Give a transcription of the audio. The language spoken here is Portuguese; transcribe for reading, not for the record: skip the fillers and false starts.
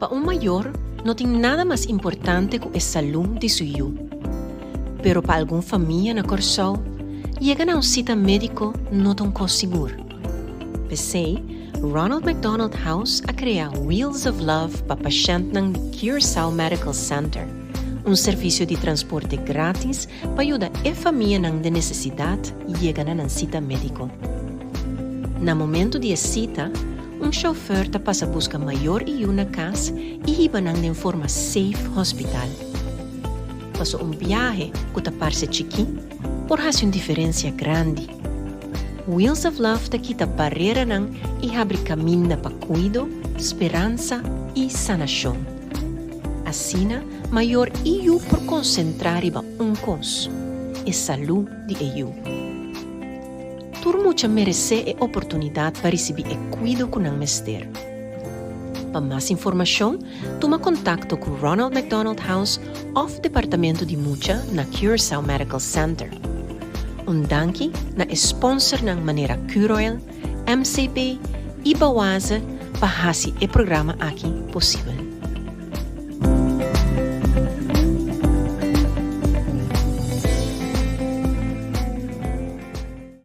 Para um maior, não tem nada mais importante que a saúde de seu hijo. Pero para alguma família na Kòrsou, yega na sita médiko não tão seguro. Pensei, Ronald McDonald House a criar Wheels of Love para pacientes do Curaçao Medical Center, serviço de transporte grátis para ajudar a família de necessidade yega na sita médiko. No momento de cita, chauffeur passa a buscar maior e na casa e iba de forma safe hospital. Passou viagem que parece chiquinho, por razão diferença grande. Wheels of Love quita barera e abre caminho para kuido, esperança e sanação. Assim, maior eu por concentrar em coisa, a saúde de eu. Tur mucha merece a oportunidade para receber o kuido com o mester. Para mais informação, toma contato com Ronald McDonald House of Departamento de Mucha na Curaçao Medical Center. Danke na sponsor ng maneira Curaçao, MCP e Bawasa para fazer o programa aqui possível.